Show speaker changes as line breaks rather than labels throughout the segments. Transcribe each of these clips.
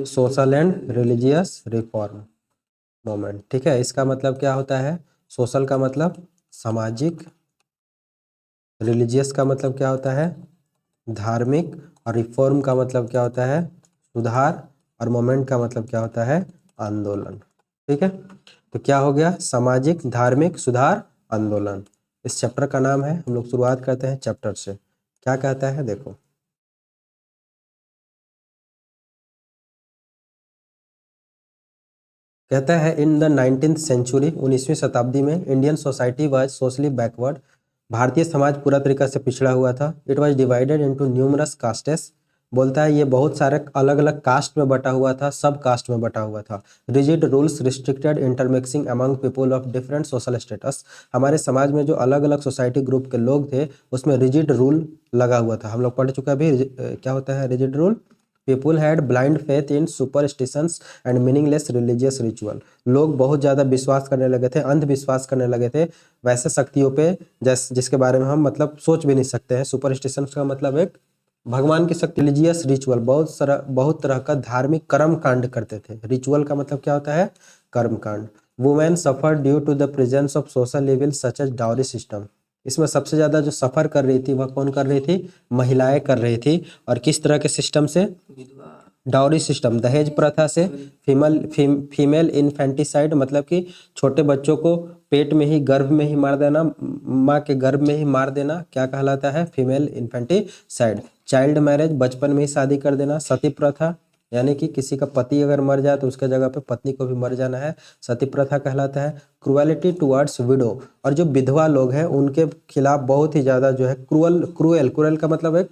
Social and religious reform movement. ठीक है, इसका मतलब क्या होता है? सोशल का मतलब सामाजिक, रिलीजियस का मतलब क्या होता है? धार्मिक, और रिफॉर्म का मतलब क्या होता है? सुधार, और मोमेंट का मतलब क्या होता है? आंदोलन। ठीक है, तो क्या हो गया? सामाजिक, धार्मिक, सुधार, आंदोलन। इस चैप्टर का नाम है। हम लोग शुरुआत करते हैं चैप्टर से। क्या कहता है देखो, कहता है इन द 19th सेंचुरी, 19वीं शताब्दी में Indian society was socially backward. Bharatiya Samaj पूरा तरीका से पिछड़ा हुआ था। It was divided into numerous castes. बोलता है ये बहुत सारे अलग अलग कास्ट में बटा हुआ था, सब कास्ट में बटा हुआ था। Rigid rules restricted intermixing among people of different social status. हमारे समाज में जो अलग अलग सोसाइटी ग्रुप के लोग थे उसमें रिजिड रूल लगा हुआ था। हम लोग पढ़ चुके हैं अभी क्या होता है rigid rule. People had blind faith in superstitions and meaningless religious ritual. लोग बहुत ज़्यादा विश्वास करने लगे थे, अंधविश्वास करने लगे थे वैसे शक्तियों पे जिसके बारे में हम मतलब सोच भी नहीं सकते हैं। सुपरस्टिशंस का मतलब एक भगवान की शक्ति। रिलीजियस रिचुअल, बहुत तरह का धार्मिक कर्म कांड करते थे। रिचुअल का मतलब क्या होता है? कर्म कांड। Women suffer due to the presence of social evil such as dowry system. इसमें सबसे ज़्यादा जो सफ़र कर रही थी वह कौन कर रही थी? महिलाएं कर रही थी। और किस तरह के सिस्टम से? डाउरी सिस्टम, दहेज प्रथा से। फीमेल इन्फेंटिसाइड मतलब कि छोटे बच्चों को पेट में ही, गर्भ में ही मार देना, माँ के गर्भ में ही मार देना, क्या कहलाता है? Female infanticide. चाइल्ड मैरिज, बचपन में ही शादी कर देना। सती प्रथा, यानी कि किसी का पति अगर मर जाए तो उसके जगह पे पत्नी को भी मर जाना है, सती प्रथा कहलाता है। क्रुएलिटी टुवर्ड्स विडो, और जो विधवा लोग हैं उनके खिलाफ बहुत ही ज़्यादा जो है क्रूएल का मतलब एक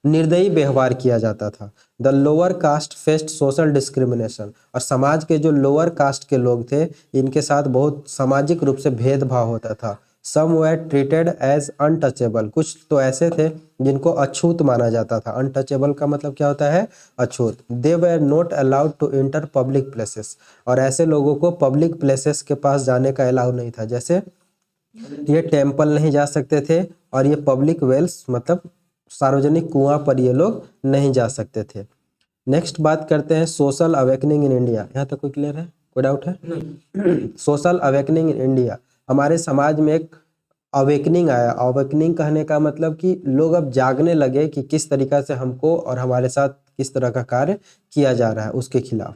निर्दयी व्यवहार किया जाता था। The lower caste faced social discrimination, और समाज के जो लोअर कास्ट के लोग थे इनके साथ बहुत सामाजिक रूप से भेदभाव होता था। सम वर ट्रीटेड एज अनटचेबल, कुछ तो ऐसे थे जिनको अछूत माना जाता था। अनटचेबल का मतलब क्या होता है? अछूत। They were not allowed to enter public places, और ऐसे लोगों को पब्लिक प्लेसेस के पास जाने का अलाउ नहीं था। जैसे ये टेम्पल नहीं जा सकते थे, और ये पब्लिक वेल्स मतलब सार्वजनिक कुआं पर ये लोग नहीं जा सकते थे। नेक्स्ट बात करते हैं सोशल अवेकनिंग इन इंडिया। यहाँ तक कोई क्लियर है? कोई डाउट है? सोशल अवेकनिंग इन इंडिया, हमारे समाज में एक अवेकनिंग आया। अवेकनिंग कहने का मतलब कि लोग अब जागने लगे कि किस तरीका से हमको और हमारे साथ किस तरह का कार्य किया जा रहा है उसके खिलाफ।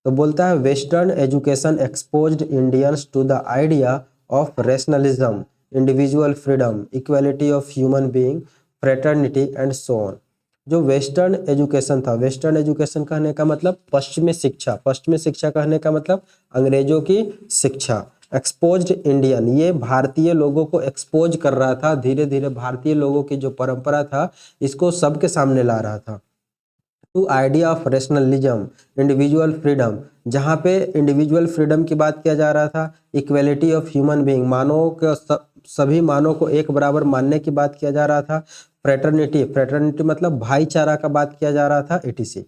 तो बोलता है western education exposed Indians to the idea of rationalism, individual freedom, equality of human being, fraternity and so on. जो वेस्टर्न एजुकेशन था, वेस्टर्न एजुकेशन कहने का मतलब पश्चिमी शिक्षा, पश्चिमी शिक्षा कहने का मतलब अंग्रेजों की शिक्षा। एक्सपोज्ड इंडियन, ये भारतीय लोगों को एक्सपोज कर रहा था, धीरे धीरे भारतीय लोगों की जो परंपरा था इसको सबके सामने ला रहा था। To idea of rationalism, individual freedom, जहाँ पे इंडिविजुअल फ्रीडम की बात किया जा रहा था। इक्वेलिटी ऑफ ह्यूमन बीइंग, मानव के सभी मानव को एक बराबर मानने की बात किया जा रहा था। फ्रेटर्निटी, फ्रेटर्निटी मतलब भाईचारा का बात किया जा रहा था, etc.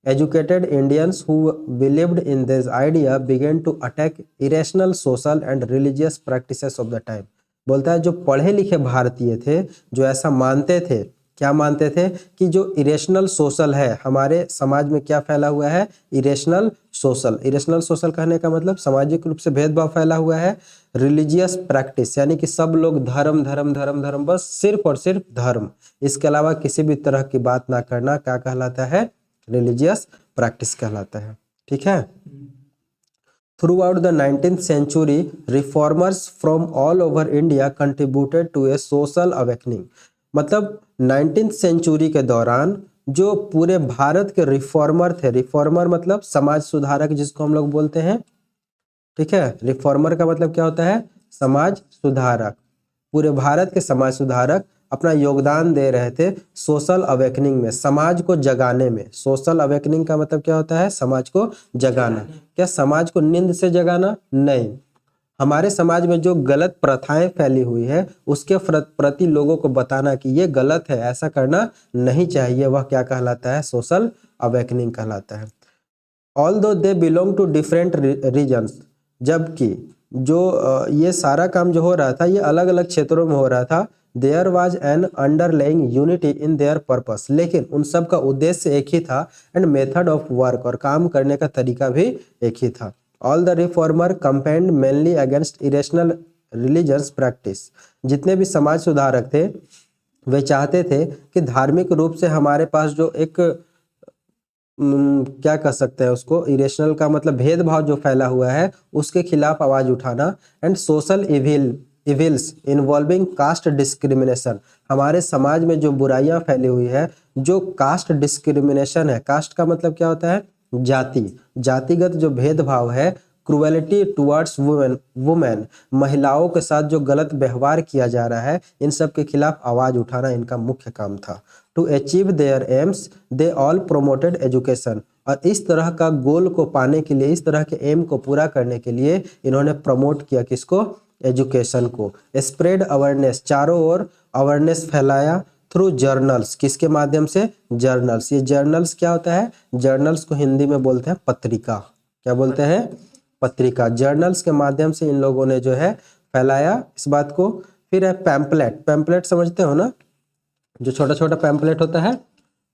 Educated Indians who believed in this idea began to attack irrational social and religious practices of the time. बोलता है जो पढ़े लिखे भारतीय थे, जो ऐसा मानते थे, क्या मानते थे? कि जो इरेशनल सोशल है, हमारे समाज में क्या फैला हुआ है? Irrational social. इरेशनल सोशल कहने का मतलब सामाजिक रूप से भेदभाव फैला हुआ है। रिलीजियस प्रैक्टिस, यानी कि सब लोग धर्म धर्म धर्म धर्म, बस सिर्फ और सिर्फ धर्म, इसके अलावा किसी भी तरह की बात ना करना, क्या कहलाता है? रिलीजियस प्रैक्टिस कहलाता है। ठीक है। Through the 19th century reformers from all over India contributed to a social awakening. मतलब 19th सेंचुरी के दौरान जो पूरे भारत के रिफॉर्मर थे, रिफॉर्मर मतलब समाज सुधारक जिसको हम लोग बोलते हैं। ठीक है, रिफॉर्मर का मतलब क्या होता है? समाज सुधारक। पूरे भारत के समाज सुधारक अपना योगदान दे रहे थे सोशल अवेकनिंग में, समाज को जगाने में। सोशल अवेकनिंग का मतलब क्या होता है? समाज को जगाना। क्या समाज को नींद से जगाना? नहीं, हमारे समाज में जो गलत प्रथाएं फैली हुई है उसके प्रति लोगों को बताना कि ये गलत है, ऐसा करना नहीं चाहिए, वह क्या कहलाता है? सोशल अवेकनिंग कहलाता है। Although they belong to different regions, जबकि जो ये सारा काम जो हो रहा था ये अलग अलग क्षेत्रों में हो रहा था। There was an underlying unity in their purpose, लेकिन उन सब का उद्देश्य एक ही था, एंड मेथड ऑफ वर्क, और काम करने का तरीका भी एक ही था। All the reformer campaigned mainly against irrational religious practice, जितने भी समाज सुधारक थे वे चाहते थे कि धार्मिक रूप से हमारे पास जो एक क्या कह सकते हैं उसको, इरेशनल का मतलब भेदभाव जो फैला हुआ है उसके खिलाफ आवाज उठाना, and social evils involving caste discrimination, हमारे समाज में जो बुराइयां फैली हुई है, जो कास्ट डिस्क्रिमिनेशन है, कास्ट का मतलब क्या होता है, जातिगत जो भेदभाव है, क्रुएलिटी टुवर्ड्स वुमेन, महिलाओं के साथ जो गलत व्यवहार किया जा रहा है, इन सब के खिलाफ आवाज उठाना इनका मुख्य काम था। To achieve their aims they all promoted education, और इस तरह का गोल को पाने के लिए, इस तरह के एम को पूरा करने के लिए इन्होंने प्रमोट किया किसको, एजुकेशन को। स्प्रेड अवेयरनेस, चारों ओर अवेयरनेस फैलाया थ्रू जर्नल्स, किसके माध्यम से, जर्नल्स। ये जर्नल्स क्या होता है, जर्नल्स को हिंदी में बोलते हैं पत्रिका, क्या बोलते हैं, पत्रिका। जर्नल्स के माध्यम से इन लोगों ने जो है फैलाया इस बात को। फिर है पैम्पलेट, पैम्पलेट समझते हो ना, जो छोटा छोटा पैम्पलेट होता है,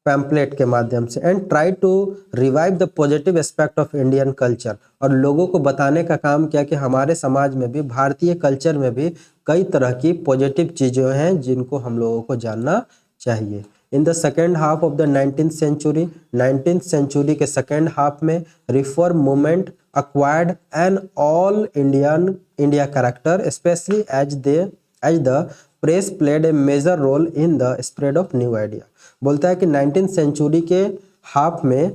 पैम्पलेट के माध्यम से। And try to revive the positive aspect of Indian culture, और लोगों को बताने का काम किया कि हमारे समाज में भी, भारतीय कल्चर में भी कई तरह की पॉजिटिव चीज़ें हैं जिनको हम लोगों को जानना चाहिए। In the second half of the 19th सेंचुरी, 19th सेंचुरी के सेकेंड हाफ में reform movement acquired an all India character, especially as the press played a major role in the spread of new idea। बोलता है कि 19th century के half में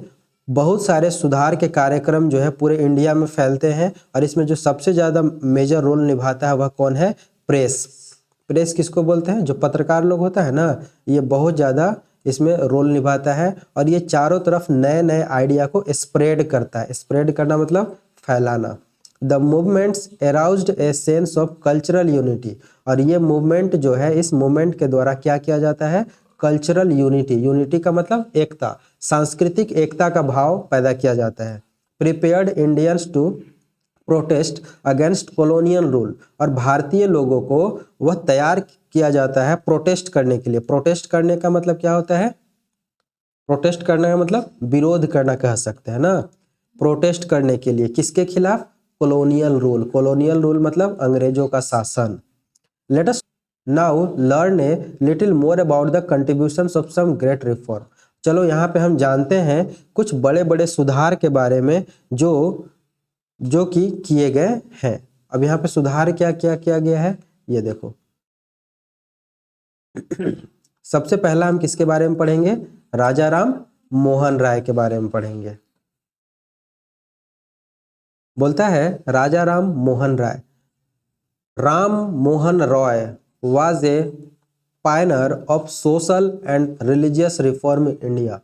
बहुत सारे सुधार के कार्यक्रम जो है पूरे इंडिया में फैलते हैं, और इसमें जो सबसे ज़्यादा मेजर रोल निभाता है वह कौन है, प्रेस। प्रेस किसको बोलते हैं, जो पत्रकार लोग होता है ना, ये बहुत ज़्यादा इसमें रोल निभाता है, और ये चारों तरफ नए नए आइडिया को स्प्रेड करता है। स्प्रेड करना मतलब फैलाना। The movements aroused a sense of cultural unity, और ये मूवमेंट जो है, इस मूवमेंट के द्वारा क्या किया जाता है, कल्चरल यूनिटी, यूनिटी का मतलब एकता, सांस्कृतिक एकता का भाव पैदा किया जाता है। Prepared Indians to protest against colonial rule, और भारतीय लोगों को वह तैयार किया जाता है प्रोटेस्ट करने के लिए। प्रोटेस्ट करने का मतलब क्या होता है, प्रोटेस्ट करने का मतलब विरोध करना कह सकते हैं ना। प्रोटेस्ट करने के लिए किसके खिलाफ, कॉलोनियल रूल। कॉलोनियल रूल मतलब अंग्रेजों का शासन। Let us now learn a little more about the contributions of some great reform. चलो यहाँ पे हम जानते हैं कुछ बड़े बड़े सुधार के बारे में जो कि किए गए हैं। अब यहाँ पे सुधार क्या क्या किया गया है, ये देखो। सबसे पहला हम किसके बारे में पढ़ेंगे, राजा राम मोहन राय के बारे में पढ़ेंगे। बोलता है Raja Ram Mohan Roy, Ram Mohan Roy was a pioneer of social and religious reform in India.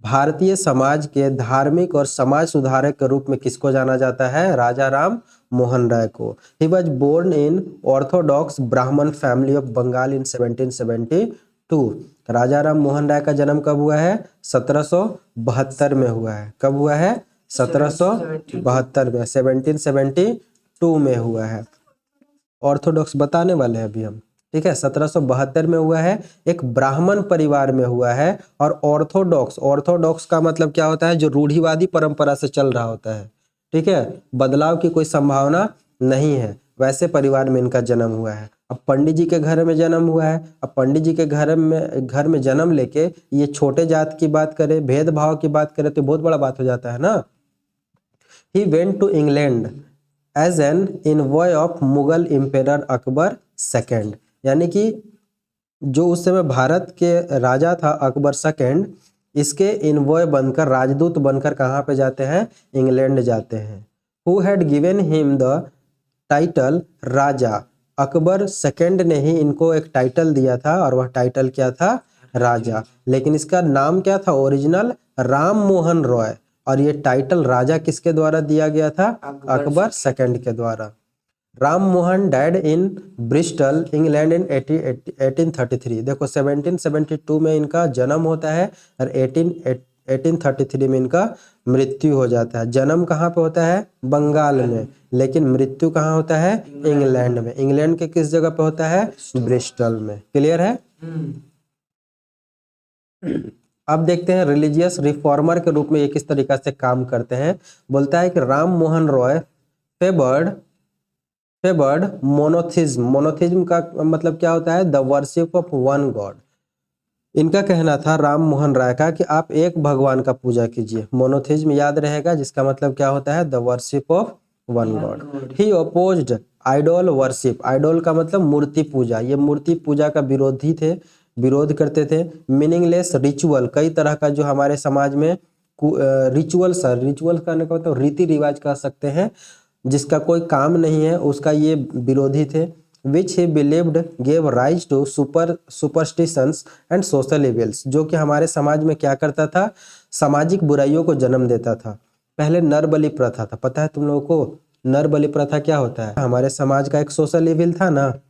भारतीय समाज के धार्मिक और समाज सुधारक के रूप में किसको जाना जाता है, राजा राम मोहन राय को। He was born in orthodox Brahmin family of Bengal in 1772। Raja Ram Mohan Roy का जन्म कब हुआ है, 1772 में हुआ है। कब हुआ है, 1772 में, 1772 में हुआ है। ऑर्थोडॉक्स बताने वाले हैं अभी हम, ठीक है। 1772 में हुआ है, एक ब्राह्मण परिवार में हुआ है। और ऑर्थोडॉक्स का मतलब क्या होता है, जो रूढ़िवादी परंपरा से चल रहा होता है, ठीक है, बदलाव की कोई संभावना नहीं है, वैसे परिवार में इनका जन्म हुआ है। अब पंडित जी के घर में जन्म हुआ है। अब पंडित जी के घर में जन्म लेके ये छोटे जात की बात करें, भेदभाव की बात करें तो बहुत बड़ा बात हो जाता है ना। He went to England as an envoy of Mughal emperor Akbar second, यानी कि जो उस समय भारत के राजा था अकबर सेकेंड, इसके इनवॉय बनकर, राजदूत बनकर कहाँ पे जाते हैं, इंग्लैंड जाते हैं। Who had given him the title Raja, Akbar second ने ही इनको एक टाइटल दिया था, और वह टाइटल क्या था, राजा। लेकिन इसका नाम क्या था ओरिजिनल, राम मोहन रॉय। और ये टाइटल राजा किसके द्वारा दिया गया था, अकबर सेकेंड के द्वारा। Ram Mohan died in Bristol England in 1833। देखो 1772 में इनका जन्म होता है और 1833 में इनका मृत्यु हो जाता है। जन्म कहाँ पे होता है? बंगाल में, लेकिन मृत्यु कहाँ होता है? इंग्लैंड में। इंग्लैंड के किस जगह पे होता है? ब्रिस्टल में। क्लियर है? अब देखते हैं रिलीजियस रिफॉर्मर के रूप में ये किस तरीका से काम करते हैं। बोलता है कि Ram Mohan Roy favoured monotheism. Monotheism का मतलब क्या होता है? The worship of one God. इनका कहना था राम मोहन राय का कि आप एक भगवान का पूजा कीजिए। मोनोथिज्म याद रहेगा, जिसका मतलब क्या होता है? The worship of one God. He opposed idol worship. Idol का मतलब मूर्ति पूजा। ये मूर्ति पूजा का विरोधी थे, विरोध करते थे। मीनिंगलेस रिचुअल, कई तरह का जो हमारे समाज में रिचुअल करने का मतलब रीति रिवाज कह सकते हैं, जिसका कोई काम नहीं है, उसका ये विरोधी थे। Which he believed gave rise to superstitions and social evils. जो कि हमारे समाज में क्या करता था? सामाजिक बुराइयों को जन्म देता था। पहले नर बलि प्रथा था, पता है तुम लोगों को? नर बलि प्रथा क्या होता है? हमारे समाज का एक सोशल इविल था ना।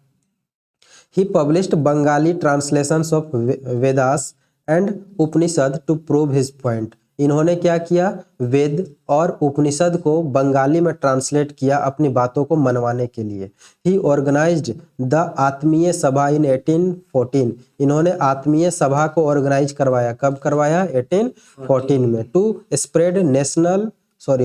He published Bengali translations of Vedas and Upanishad to prove his point. इन्होंने क्या किया? वेद और उपनिषद को बंगाली में ट्रांसलेट किया अपनी बातों को मनवाने के लिए। ही ऑर्गेनाइज्ड द आत्मीय सभा इन 1814। इन्होंने आत्मीय सभा को ऑर्गेनाइज करवाया। कब करवाया? 1814 में। To spread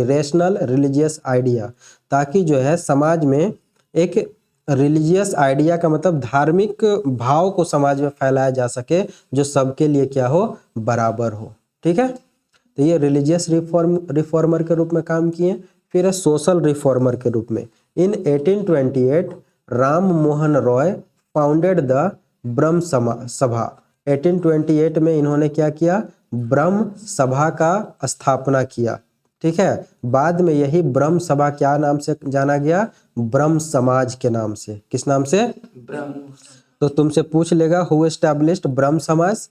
rational religious idea, ताकि जो है समाज में एक रिलीजियस आइडिया का मतलब धार्मिक भाव को समाज में फैलाया जा सके, जो सबके लिए क्या हो? बराबर हो। ठीक है, तो ये रिलीजियस रिफॉर्मर के रूप में काम किए। फिर है सोशल रिफॉर्मर के रूप में। इन 1828 राम मोहन रॉय फाउंडेड द ब्रह्म सभा। 1828 में इन्होंने क्या किया? ब्रह्म सभा का स्थापना किया। ठीक है, बाद में यही ब्रह्म सभा क्या नाम से जाना गया? ब्रह्म समाज के नाम से। किस नाम से? ब्रह्म। तो तुमसे पूछ लेगा हु एस्टैब्लिश्ड ब्रह्म समाज,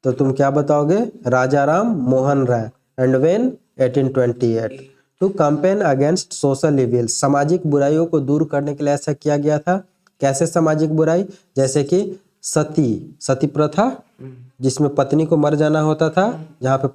तो तुम क्या बताओगे? Raja Ram Mohan Roy. And when? 1828। To campaign against social evils. सामाजिक बुराइयों को दूर करने के लिए ऐसा किया गया था। कैसे सामाजिक बुराई? जैसे कि सती प्रथा, जिसमें पत्नी को मर जाना होता था, जहाँ पे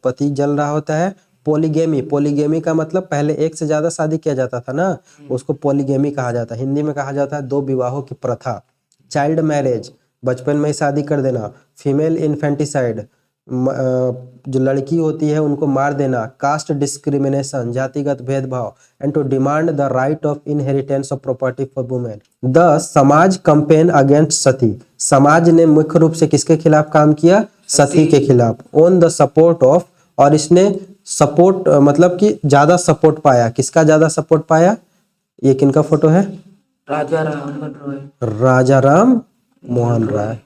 पति जल रहा होता है। पॉलीगेमी का मतलब पहले एक से ज्यादा शादी किया जाता था ना, उसको पॉलीगेमी कहा जाता है। हिंदी में कहा जाता है दो विवाहों की प्रथा। चाइल्ड मैरिज, बचपन में ही शादी कर देना। फीमेल इन्फेंटिसाइड, जो लड़की होती है उनको मार देना। कास्ट डिस्क्रिमिनेशन, जातिगत भेदभाव। And to demand the right of inheritance of property for women. The Samaj campaign against sati. समाज ने मुख्य रूप से किसके खिलाफ काम किया? सती के खिलाफ। ऑन द सपोर्ट ऑफ, और इसने सपोर्ट मतलब कि ज्यादा सपोर्ट पाया। किसका ज्यादा सपोर्ट पाया? ये किनका फोटो है? राजा राम मोहन राय।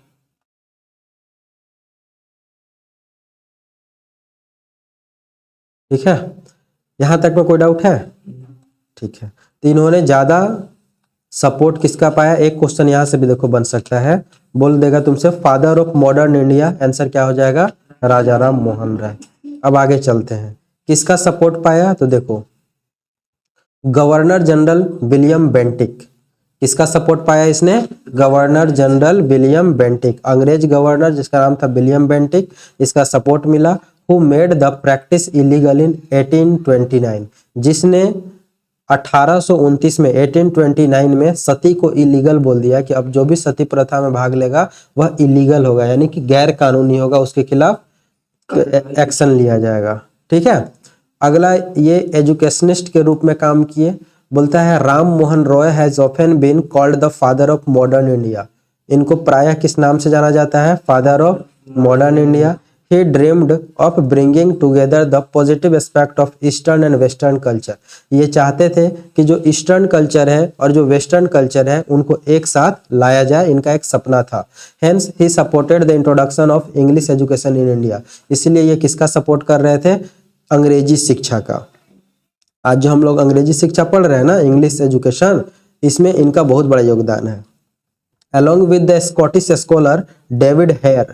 ठीक है, यहां तक में कोई डाउट है? ठीक है, तो इन्होंने ज्यादा सपोर्ट किसका पाया? एक क्वेश्चन यहां से भी देखो बन सकता है, बोल देगा तुमसे father of modern India. Answer क्या हो जाएगा? राजा राम मोहन राय। अब आगे चलते हैं, किसका सपोर्ट पाया? तो देखो गवर्नर जनरल विलियम बेंटिक। किसका सपोर्ट पाया इसने? गवर्नर जनरल विलियम बेंटिक, अंग्रेज गवर्नर जिसका नाम था विलियम बेंटिक, इसका सपोर्ट मिला। Who made the practice illegal इन 1829। जिसने 1829 में 1829 में सती को इलीगल बोल दिया कि अब जो भी सती प्रथा में भाग लेगा वह इलीगल होगा, यानी कि गैर कानूनी होगा, उसके खिलाफ एक्शन लिया जाएगा। ठीक है, अगला ये एजुकेशनिस्ट के रूप में काम किए। बोलता है Ram Mohan Roy has often been called the father of modern India. इनको प्रायः किस नाम से जाना जाता है? Father of modern India. He dreamed of bringing together the positive aspect of Eastern and Western culture। ये चाहते थे कि जो ईस्टर्न कल्चर है और जो वेस्टर्न कल्चर है उनको एक साथ लाया जाए, इनका एक सपना था। Hence he supported the introduction of English education in India। इसलिए ये किसका सपोर्ट कर रहे थे? अंग्रेजी शिक्षा का। आज जो हम लोग अंग्रेजी शिक्षा पढ़ रहे हैं ना, इंग्लिश एजुकेशन, इसमें इनका बहुत बड़ा योगदान है। Along with the Scottish scholar David Hare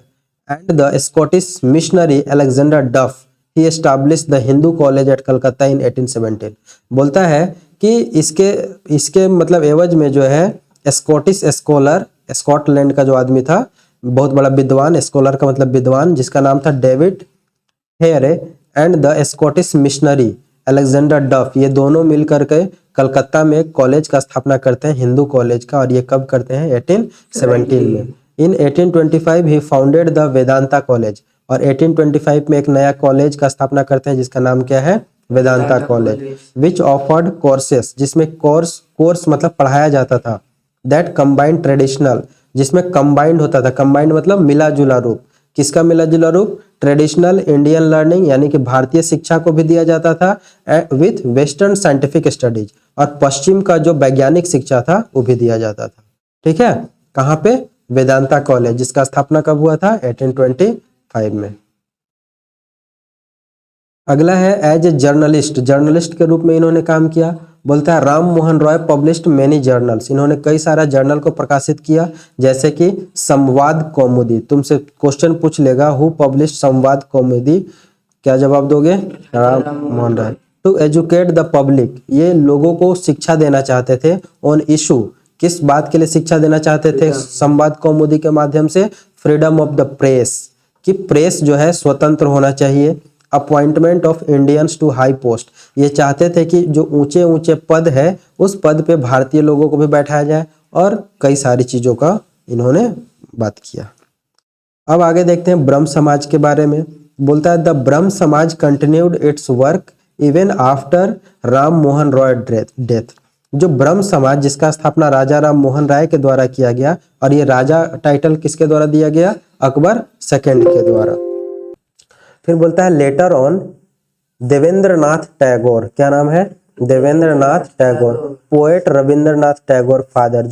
and the Scottish missionary Alexander Duff, he established the Hindu College at Calcutta in 1817। बोलता है कि इसके मतलब एवज में जो है स्कॉटिश स्कॉलर, स्कॉटलैंड का जो आदमी था, बहुत बड़ा विद्वान, स्कॉलर का मतलब विद्वान, जिसका नाम था David Hare and the Scottish missionary Alexander डफ, ये दोनों मिलकर के कलकत्ता में एक कॉलेज का स्थापना करते हैं, हिंदू कॉलेज का, और ये कब करते हैं? 1817 में। इन 1825 ही फाउंडेड द वेदांता कॉलेज, और 1825 में एक नया कॉलेज का स्थापना करते हैं जिसका नाम क्या है? वेदांता कॉलेज, विच ऑफर्ड कोर्सेस, जिसमें कोर्स मतलब पढ़ाया जाता था, दैट कंबाइंड ट्रेडिशनल, जिसमें कंबाइंड होता था, कंबाइंड मतलब मिला जुला रूप, किसका मिला जुला रूप? ट्रेडिशनल इंडियन लर्निंग, यानी कि भारतीय शिक्षा को भी दिया जाता था, विथ वेस्टर्न साइंटिफिक स्टडीज, और पश्चिम का जो वैज्ञानिक शिक्षा था वो भी दिया जाता था। ठीक है, कहाँ पे? वेदांता कॉलेज, जिसका स्थापना कब हुआ था? 1825 में। अगला है एज ए जर्नलिस्ट, जर्नलिस्ट के रूप में इन्होंने काम किया। बोलता है Ram Mohan Roy published many journals, इन्होंने कई सारा जर्नल को प्रकाशित किया, जैसे कि संवाद कौमुदी। तुमसे क्वेश्चन पूछ लेगा हु पब्लिश्ड संवाद कौमुदी, क्या जवाब दोगे? Ram Mohan Roy. To educate the public, ये लोगों को शिक्षा देना चाहते थे। ऑन इशू, किस बात के लिए शिक्षा देना चाहते थे संवाद कौमुदी के माध्यम से? फ्रीडम ऑफ द प्रेस, कि प्रेस जो है स्वतंत्र होना चाहिए। Appointment of Indians to high post, ये चाहते थे कि जो ऊंचे ऊंचे पद है उस पद पे भारतीय लोगों को भी बैठाया जाए, और कई सारी चीजों का इन्होंने बात किया। अब आगे देखते हैं ब्रह्म समाज के बारे में। बोलता है द ब्रह्म समाज continued it's work even after Ram Mohan Roy death, जो ब्रह्म समाज जिसका स्थापना राजा राम मोहन राय के द्वारा किया गया, और ये राजा टाइटल किसके द्वारा दिया गया? अकबर सेकंड के द्वारा। फिर बोलता है लेटर ऑन देवेंद्रनाथ टैगोर, क्या नाम है? देवेंद्रनाथ टैगोर, पोएट रविंद्रनाथ टैगोर फादर,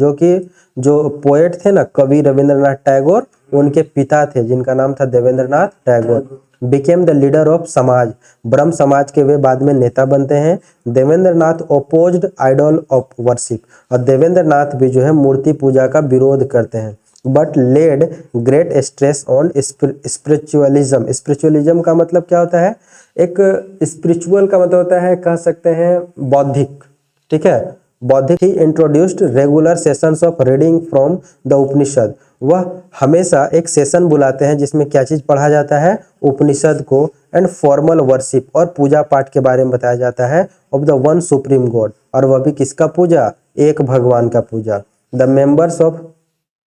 जो पोएट थे ना, कवि रविंद्रनाथ टैगोर, उनके पिता थे जिनका नाम था Debendranath Tagore. Became the leader of Samaj, Brahmo समाज के वे बाद में नेता बनते हैं। देवेंद्रनाथ ओपोज्ड आइडल ऑफ वर्शिप, और देवेंद्रनाथ भी जो है मूर्ति पूजा का विरोध करते हैं। But lead great stress on spiritualism, spiritualism का मतलब क्या होता है? एक स्पिरिचुअल का मतलब होता है, कह सकते हैं बौद्धिक। ठीक है, बौद्धिक। He introduced regular sessions of reading from the Upanishad, वह हमेशा एक सेशन बुलाते हैं जिसमें क्या चीज पढ़ा जाता है? उपनिषद को। एंड फॉर्मल वर्शिप, और पूजा पाठ के बारे में बताया जाता है। Of the one supreme God, और वह भी किसका पूजा? एक भगवान का पूजा। द मेंबर्स ऑफ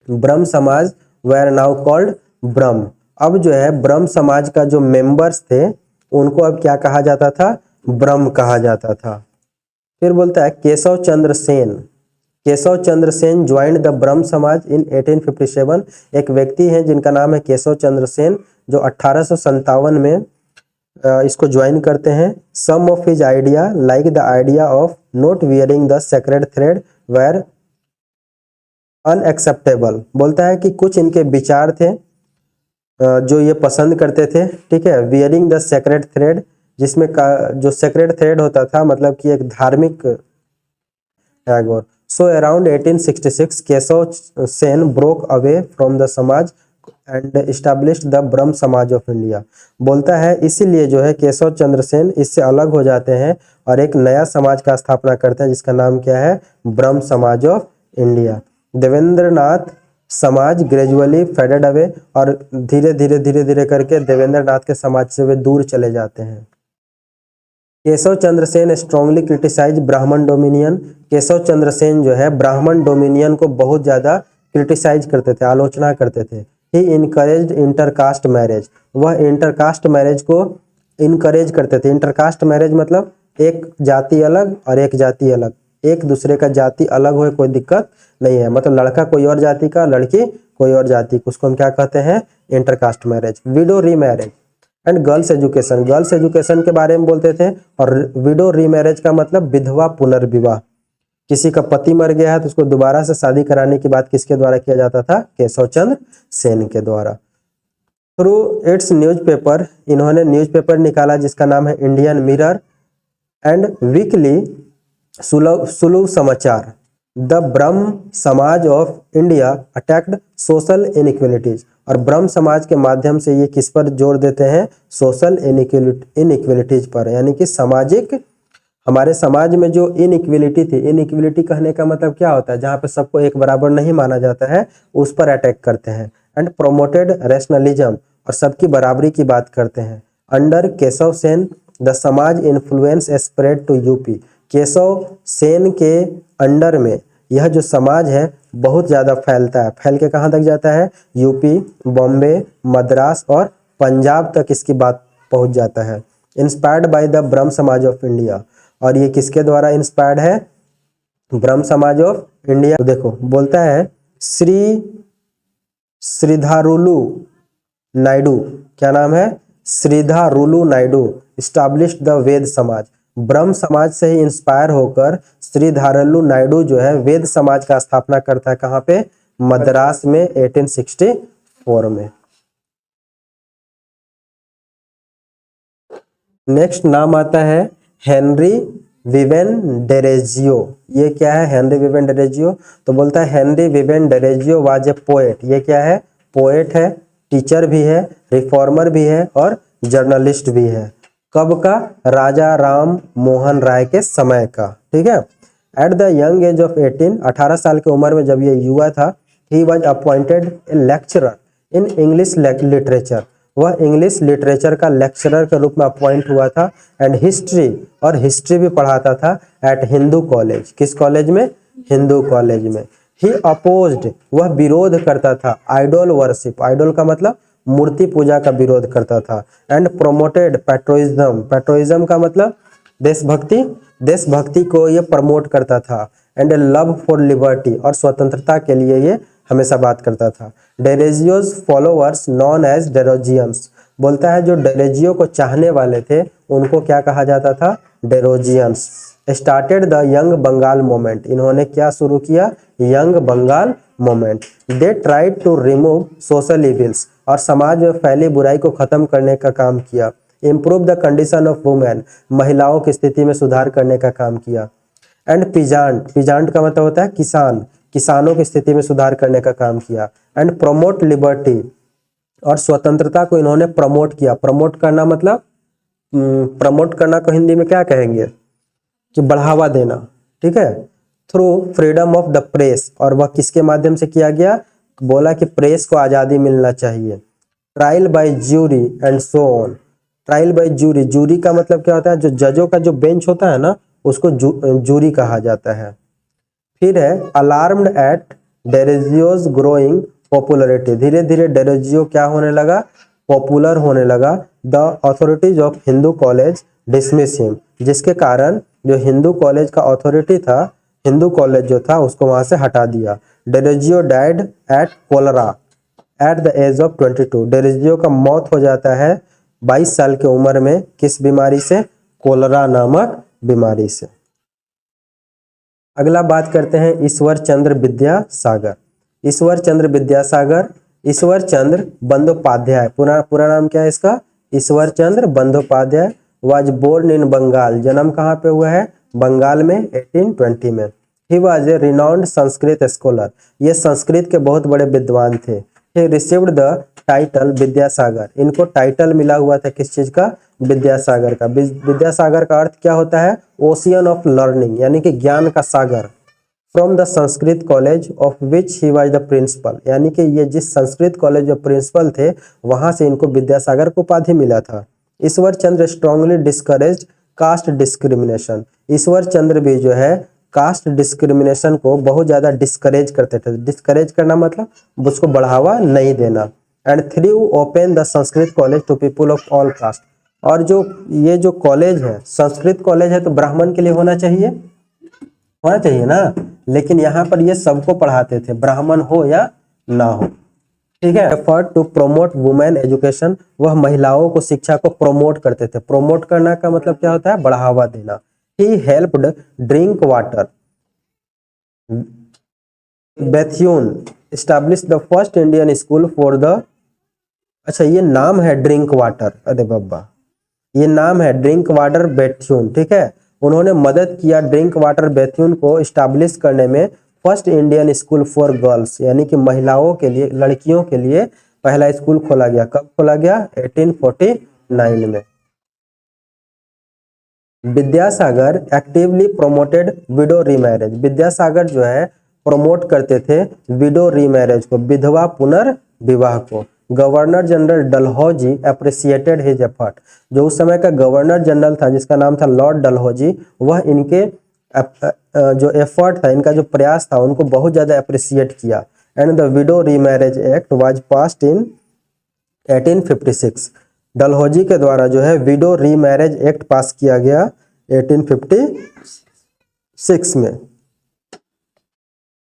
ब्रह्म समाज वेर नाउ कॉल्ड ब्रह्म, अब जो है ब्रह्म समाज का जो मेंबर्स थे उनको अब क्या कहा जाता था? ब्रह्म कहा जाता था। फिर बोलता है केशव चंद्र सेन, केशव चंद्र सेन ज्वाइंड द ब्रह्म समाज इन 1857, एक व्यक्ति हैं जिनका नाम है केशव चंद्र सेन, जो 1857 में इसको ज्वाइन करते हैं। Some of his idea like the idea of not wearing the sacred thread were unacceptable, बोलता है कि कुछ इनके विचार थे जो ये पसंद करते थे। ठीक है, वियरिंग द सेक्रेड थ्रेड, जिसमें जो सेक्रेड थ्रेड होता था मतलब कि एक धार्मिक Tagore. So around 1866 Keshav Sen broke away from the समाज एंड इस्टेब्लिश्ड द ब्रह्म समाज ऑफ इंडिया, बोलता है इसीलिए जो है केशव चंद्र सेन इससे अलग हो जाते हैं और एक नया समाज का स्थापना करते हैं जिसका नाम क्या है? ब्रह्म समाज ऑफ इंडिया। देवेंद्रनाथ समाज ग्रेजुअली फेडेड अवे, और धीरे धीरे करके देवेंद्रनाथ के समाज से वे दूर चले जाते हैं। केशव चंद्र सेन स्ट्रांगली क्रिटिसाइज ब्राह्मण डोमिनियन, केशव चंद्र सेन जो है ब्राह्मण डोमिनियन को बहुत ज़्यादा क्रिटिसाइज करते थे, आलोचना करते थे। ही इनकरेज्ड इंटरकास्ट मैरिज, वह इंटरकास्ट मैरिज को इनकरेज करते थे। इंटरकास्ट मैरिज मतलब एक जाति अलग और एक जाति अलग, एक दूसरे का जाति अलग हो कोई दिक्कत नहीं है, मतलब लड़का कोई और जाति का, लड़की कोई और जाति, उसको हम क्या कहते हैं? Intercaste marriage. Window remarriage and girls education, girls education के बारे में बोलते थे। और विडो रीमैरिज का मतलब विधवा पुनर्विवाह, किसी का पति मर गया है तो उसको दोबारा से शादी कराने की बात किसके द्वारा किया जाता था? केशव चंद्र सेन के द्वारा। थ्रू इट्स न्यूज़पेपर, इन्होंने न्यूज़पेपर निकाला जिसका नाम है इंडियन मिरर एंड वीकली सुलभ समाचार। द ब्रह्म समाज of India attacked social inequalities, और ब्रह्म समाज के माध्यम से ये किस पर जोर देते हैं? सोशल इनइक्वलिटीज पर, यानी कि सामाजिक, हमारे समाज में जो इनइक्वलिटी थी, इनइक्वलिटी कहने का मतलब क्या होता है? जहाँ पे सबको एक बराबर नहीं माना जाता है, उस पर अटैक करते हैं। एंड प्रोमोटेड रैशनलिज्म, और सबकी बराबरी की बात करते हैं। Under Keshav Sen the Samaj influence spread to UP. Keshav Sen के अंडर में यह जो समाज है बहुत ज़्यादा फैलता है। फैल के कहाँ तक जाता है? यूपी, बॉम्बे, मद्रास और पंजाब तक इसकी बात पहुँच जाता है। इंस्पायर्ड बाय द ब्रह्म समाज ऑफ इंडिया, और ये किसके द्वारा इंस्पायर्ड है? ब्रह्म समाज ऑफ इंडिया। तो देखो बोलता है श्रीधारुलु नायडू, क्या नाम है? श्रीधारुलु नायडू इस्टाब्लिश्ड द वेद समाज। ब्रह्म समाज से ही इंस्पायर होकर श्रीधारुलु नायडू जो है वेद समाज का स्थापना करता है। कहाँ पे? मद्रास में 1864 में। नेक्स्ट नाम आता है हेनरी विवेन डेरेजियो। ये क्या है? हेनरी विवेन डेरेजियो। तो बोलता है Henry Viven Derozio was a poet. ये क्या है? पोएट है, टीचर भी है, रिफॉर्मर भी है और जर्नलिस्ट भी है। कब का? राजा राम मोहन राय के समय का। ठीक है। At the young age of 18 साल की उम्र में जब ये युवा था, he was appointed A lecturer in English literature. वह इंग्लिश लिटरेचर का लेक्चरर के रूप में अपॉइंट हुआ था। एंड हिस्ट्री, और हिस्ट्री भी पढ़ाता था एट हिंदू कॉलेज। किस कॉलेज में? हिंदू कॉलेज में। ही अपोज्ड, वह विरोध करता था आइडोल वर्शिप। आइडोल का मतलब मूर्ति पूजा का विरोध करता था। And promoted पैट्रोइज्म। पैट्रोइज्म का मतलब देशभक्ति, देशभक्ति को ये प्रमोट करता था। एंड लव फॉर लिबर्टी, और स्वतंत्रता के लिए ये हमेशा बात करता था। डेरेजियोज फॉलोअर्स नॉन एज डेरोजियंस। बोलता है जो डेरेजियो को चाहने वाले थे उनको क्या कहा जाता था? Derozians. Started the young Bengal movement. इन्होंने क्या शुरू किया? Young Bengal movement. They tried to remove social evils, और समाज में फैली बुराई को खत्म करने का काम किया। Improve the condition of women, महिलाओं की स्थिति में सुधार करने का काम किया। एंड पीजांट, पीजांट का मतलब होता है किसान, किसानों की स्थिति में सुधार करने का काम किया। एंड प्रमोट लिबर्टी, और स्वतंत्रता को इन्होंने प्रमोट किया। प्रमोट करना मतलब प्रमोट करना को हिंदी में क्या कहेंगे? कि बढ़ावा देना। ठीक है। Through freedom of the press, और वह किसके माध्यम से किया गया? बोला कि प्रेस को आज़ादी मिलना चाहिए। Trial by jury and so on. Trial by jury, jury का मतलब क्या होता है? जो जजों का जो बेंच होता है ना, उसको ज्यूरी कहा जाता है। फिर है अलार्म्ड एट डेरेजियोज ग्रोइंग पॉपुलरिटी। धीरे धीरे डेरेजियो क्या होने लगा? पॉपुलर होने लगा। The authorities of Hindu college dismiss him, जिसके कारण जो हिंदू कॉलेज का अथॉरिटी था, हिंदू कॉलेज जो था उसको वहां से हटा दिया। Derozio died at cholera at the age of 22। Derozio का मौत हो जाता है 22 साल की उम्र में। किस बीमारी से? कोलरा नामक बीमारी से। अगला बात करते हैं ईश्वर चंद्र विद्यासागर। ईश्वर चंद्र विद्यासागर, ईश्वर चंद्र बंदोपाध्याय, पूरा नाम क्या है इसका? Ishwar Chandra Bandopadhyay. Was born in Bengal, जन्म कहाँ पे हुआ है? बंगाल में 1820 में। He was a renowned Sanskrit scholar, ये संस्कृत के बहुत बड़े विद्वान थे। He received the title Vidyasagar, इनको टाइटल मिला हुआ था किस चीज का? विद्यासागर का। विद्यासागर का अर्थ क्या होता है? ओशियन ऑफ लर्निंग, यानी कि ज्ञान का सागर। From the Sanskrit college of which he was the principal, यानी कि ये जिस संस्कृत कॉलेज में प्रिंसिपल थे वहां से इनको विद्यासागर को उपाधि मिला था। Ishwar Chandra strongly discouraged caste discrimination. Ishwar Chandra भी जो है कास्ट डिस्क्रिमिनेशन को बहुत ज्यादा डिस्करेज करते थे। डिस्करेज करना मतलब उसको बढ़ावा नहीं देना। And through open the Sanskrit college to people of all caste, और जो ये जो कॉलेज है संस्कृत कॉलेज है तो ब्राह्मण के लिए होना चाहिए ना, लेकिन यहाँ पर ये सबको पढ़ाते थे, ब्राह्मण हो या ना हो। ठीक है। Effort to promote women education, वह महिलाओं को शिक्षा को प्रोमोट करते थे। प्रोमोट करना का मतलब क्या होता है? बढ़ावा देना। He helped drink water. Bethune established the first Indian school for the, अच्छा ये नाम है ड्रिंक वाटर, अरे बाबा ये नाम है ड्रिंक वाटर बेथ्यून। ठीक है। उन्होंने मदद किया ड्रिंक वाटर बेथ्यून को इस्टेब्लिश करने में। First Indian school for girls, यानी कि महिलाओं के लिए, लड़कियों के लिए पहला स्कूल खोला गया। कब खोला गया? 1849 में। Vidyasagar actively promoted window remarriage. Vidyasagar जो है प्रोमोट करते थे विडो रीमैरिज को, विधवा पुनर्विवाह को। Governor general Dalhousie appreciated his effort. जो उस समय का गवर्नर जनरल था जिसका नाम था लॉर्ड डलहौजी, वह इनके जो एफर्ट था, इनका जो प्रयास था, उनको बहुत ज़्यादा अप्रिसिएट किया। And the widow remarriage act was passed in 1856। Dalhousie के द्वारा जो है विडो रीमैरिज एक्ट पास किया गया 1856 में।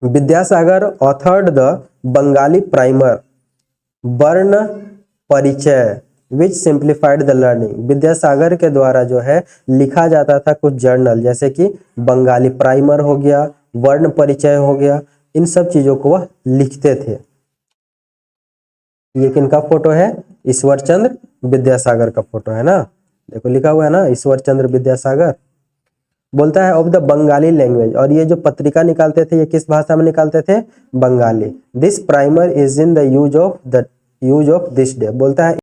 Vidyasagar authored the Bengali primer वर्ण परिचय विच सिंप्लीफाइड द लर्निंग। विद्यासागर के द्वारा जो है लिखा जाता था कुछ जर्नल, जैसे कि बंगाली प्राइमर हो गया, वर्ण परिचय हो गया, इन सब चीजों को वह लिखते थे। ये किनका फोटो है? ईश्वर चंद्र विद्यासागर का फोटो है ना, देखो लिखा हुआ है ना ईश्वर चंद्र विद्यासागर। बोलता है ऑफ द बंगाली लैंग्वेज, और ये जो पत्रिका निकालते थे ये किस भाषा में निकालते थे? Bengali. This primer is in the use of this day. बोलता है